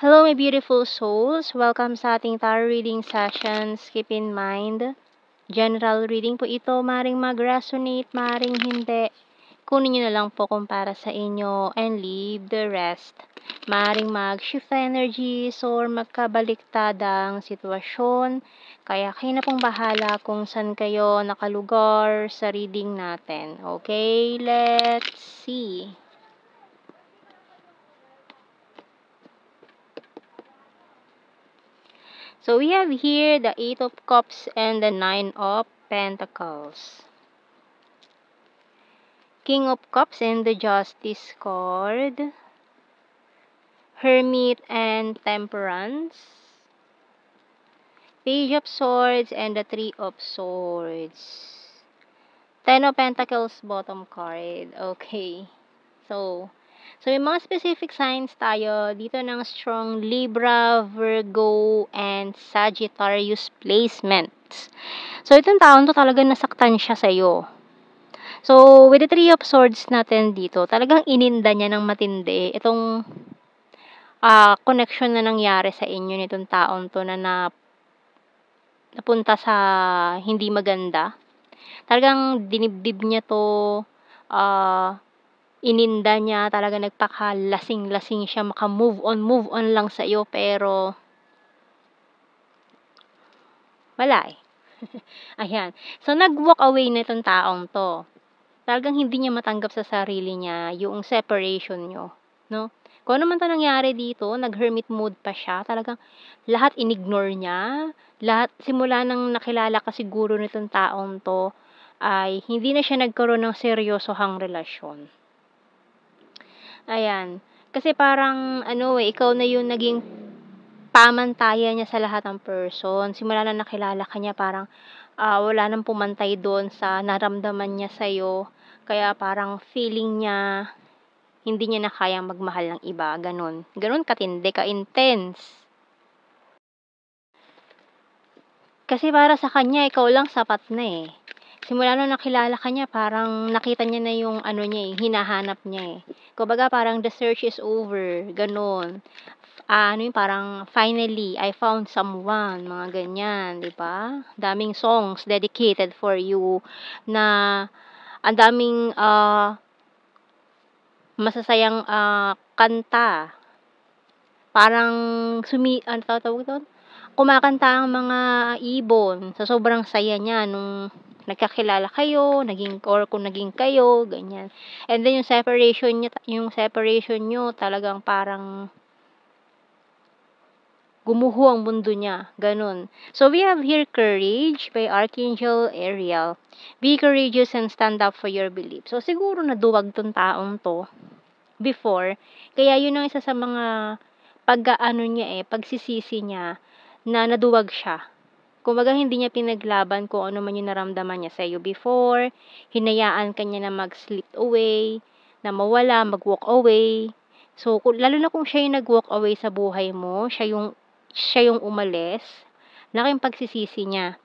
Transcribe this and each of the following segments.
Hello, my beautiful souls. Welcome sa ating tarot reading sessions. Keep in mind, general reading po ito. Maring mag-resonate, maring hindi. Kunin nyo na lang po kung para sa inyo and leave the rest. Maring mag-shift energies or magkabaliktadang sitwasyon. Kaya kayo na pong bahala kung saan kayo nakalugar sa reading natin. Okay, let's see. So we have here the Eight of Cups and the Nine of Pentacles. King of Cups and the Justice card. Hermit and Temperance. Page of Swords and the Three of Swords. Ten of Pentacles bottom card. Okay. So may mga specific signs tayo dito ng strong Libra, Virgo, and Sagittarius placements. So, itong taon to talagang nasaktan siya sa'yo. So, with the Three of Swords natin dito, talagang ininda niya ng matindi itong connection na nangyari sa inyo nitong taon to na napunta sa hindi maganda. Talagang dinibdib niya to, ininda niya, talaga nagpakalasing-lasing siya, move on lang sa iyo, pero wala eh. Ayan. So, nag-walk away na itong taong to. Talagang hindi niya matanggap sa sarili niya yung separation nyo, no? Kung ano man to nangyari dito, nag-hermit mode pa siya, talagang lahat inignore niya, lahat, simula nang nakilala ka siguro nitong taong to, ay hindi na siya nagkaroon ng seryosohang relasyon. Ayan. Kasi parang, ikaw na yung naging pamantayan niya sa lahat ng person. Simula na nakilala ka niya, parang wala nang pumantay doon sa naramdaman niya sa'yo. Kaya parang feeling niya, hindi niya na kayang magmahal ng iba. Ganon. Ganon katindi, ka-intense. Kasi para sa kanya, ikaw lang sapat na eh. Simula nung nakilala ka niya, parang nakita niya na yung niya eh, hinahanap niya eh. Kumbaga parang the search is over, ganon. Yung parang finally, I found someone, mga ganyan, di ba? Daming songs dedicated for you na ang daming masasayang kanta. Parang ano tawag doon? Kumakanta ang mga ibon sa sobrang saya niya nung nagkakilala kayo, kung naging kayo, ganyan. And then yung separation niyo talagang parang gumuho ang mundo niya, ganun. So we have here courage by Archangel Ariel. Be courageous and stand up for your belief. So siguro naduwag tong taong to before, kaya yun ang isa sa mga pagsisisi niya na naduwag siya. Kumbaga hindi niya pinaglaban kung ano man yung naramdaman niya sa iyo before, hinayaan ka niya na mag-slip away, na mawala, mag-walk away. So, lalo na kung siya yung nag-walk away sa buhay mo, siya yung umalis, laking pagsisisi niya.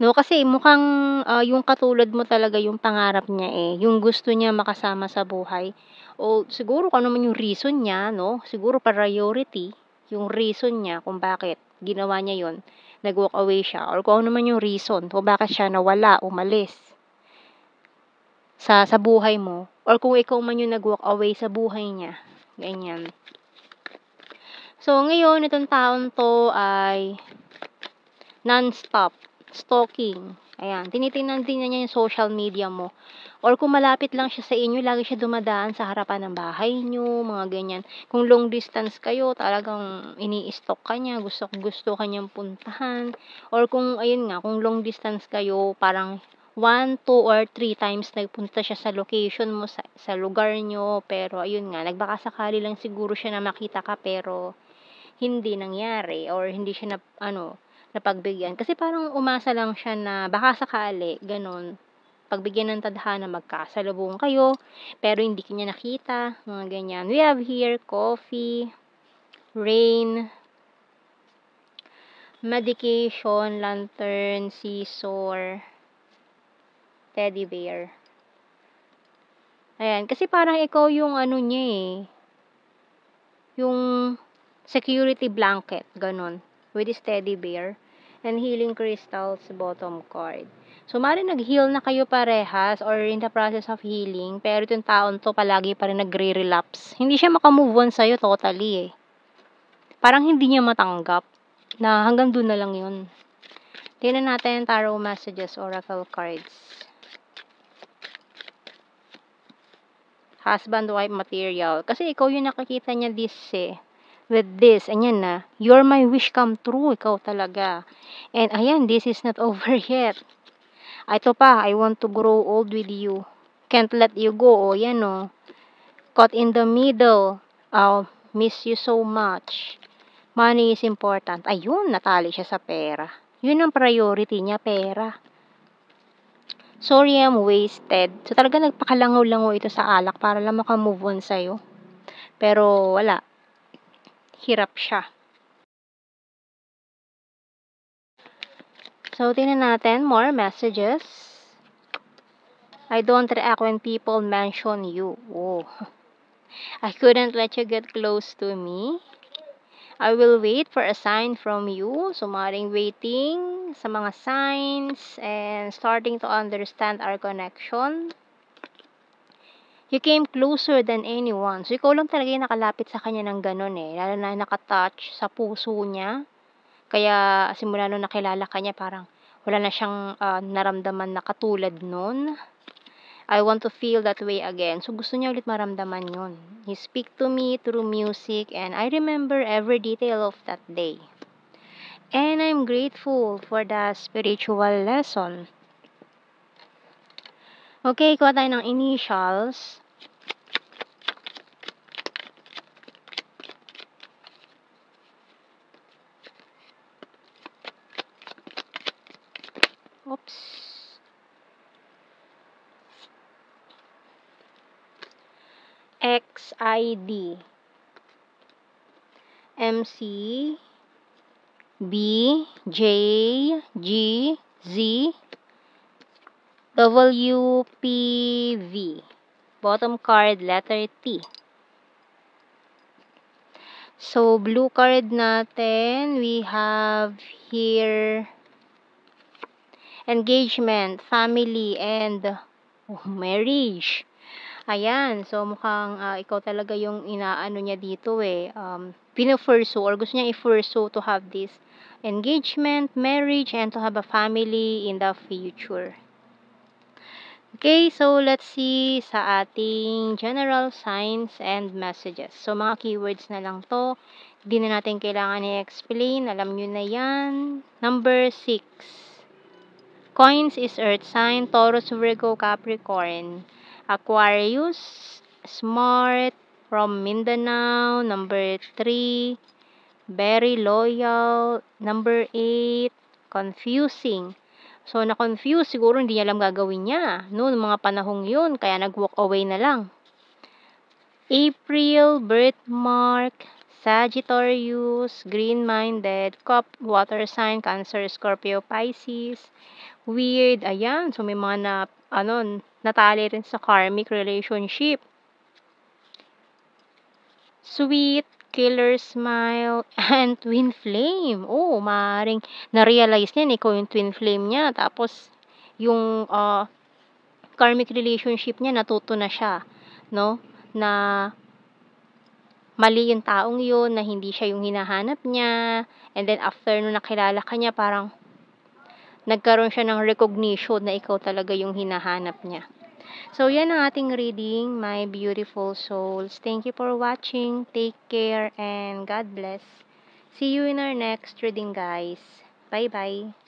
No, kasi mukhang yung katulad mo talaga yung pangarap niya eh, yung gusto niya makasama sa buhay. O siguro kung ano man yung reason niya, no? Siguro priority yung reason niya kung bakit ginawa niya yon, nag-walk away siya, or kung ano man yung reason kung bakit siya nawala, umalis sa buhay mo, or kung ikaw man yung nag-walk away sa buhay niya. Ganyan. So, ngayon, itong taon to ay non-stop stalking. Ayan, tinitingnan din niya yung social media mo. Or kung malapit lang siya sa inyo, lagi siya dumadaan sa harapan ng bahay niyo, mga ganyan. Kung long distance kayo, talagang ini-stalk ka niya, gusto ka niyang puntahan. Or kung, ayun nga, kung long distance kayo, parang 1, 2, or 3 times nagpunta siya sa location mo, sa lugar niyo, pero ayun nga, nagbakasakali lang siguro siya na makita ka, pero hindi nangyari, or hindi siya napagbigyan. Kasi parang umasa lang siya na baka sakali, ganun. Pagbigyan ng tadhana, magkasalubong kayo, pero hindi kanya nakita, mga ganyan. We have here coffee, rain, medication, lantern, scissor, teddy bear. Ayan, kasi parang ikaw yung niya eh. Yung security blanket, ganun, with this teddy bear, and healing crystals, bottom card. So, maaaring nag-heal na kayo parehas or in the process of healing, pero itong taon to palagi pa rin nagre-relapse. Hindi siya makamove on sa'yo totally eh. Parang hindi niya matanggap na hanggang doon na lang yun. Tingnan natin tarot messages, oracle cards. Husband, wife, material. Kasi ikaw yung nakikita niya this eh. With this, ayan na. You're my wish come true. Ikaw talaga. And ayan, this is not over yet. Ito pa, I want to grow old with you. Can't let you go. O, yan o. Caught in the middle. I'll miss you so much. Money is important. Ayun, natali siya sa pera. Yun ang priority niya, pera. Sorry, I'm wasted. So, talaga nagpakalangaw-langaw ito sa alak para lang makamove on sa'yo. Pero, wala. Hirap siya. So, tingnan natin more messages. I don't react when people mention you. Oh. I couldn't let you get close to me. I will wait for a sign from you. So, maring waiting sa mga signs and starting to understand our connection. You came closer than anyone. So, ikaw lang talaga yung nakalapit sa kanya ng ganun eh. Lalo na nakatouch sa puso niya. Kaya, simula nung nakilala ka niya, parang wala na siyang naramdaman na katulad nun. I want to feel that way again. So, gusto niya ulit maramdaman yun. He speak to me through music and I remember every detail of that day. And I'm grateful for the spiritual lesson. Okay, kuha tayo ng initials. Oops. XID. MC. B. J. G. Z. W. P. V. Bottom card, letter T. So, blue card natin, we have here engagement, family, and marriage. Ayan, so mukhang ikaw talaga yung inaano niya dito eh. Pinufursu or gusto niya ifursu to have this engagement, marriage, and to have a family in the future. Okay, so let's see sa ating general signs and messages. So, mga keywords na lang to. Hindi na natin kailangan i-explain. Alam nyo na yan. Number 6. Coins is Earth sign, Taurus, Virgo, Capricorn. Aquarius, smart, from Mindanao. Number 3. Very loyal. Number 8. Confusing. So, na-confuse, siguro hindi niya alam gagawin niya. Noon, mga panahong yun, kaya nag-walk away na lang. April, birthmark, Sagittarius, green-minded, Cup, water sign, Cancer, Scorpio, Pisces. Weird, ayan. So, may mga natali rin sa karmic relationship. Sweet, killer smile, and twin flame. Oh, maaaring na-realize niya, ikaw yung twin flame niya. Tapos, yung karmic relationship niya, natuto na siya. No? Na mali yung taong yun, na hindi siya yung hinahanap niya. And then, after nung nakilala ka niya, parang nagkaroon siya ng recognition na ikaw talaga yung hinahanap niya. So, yan ang ating reading, my beautiful souls. Thank you for watching. Take care and God bless. See you in our next reading, guys. Bye-bye.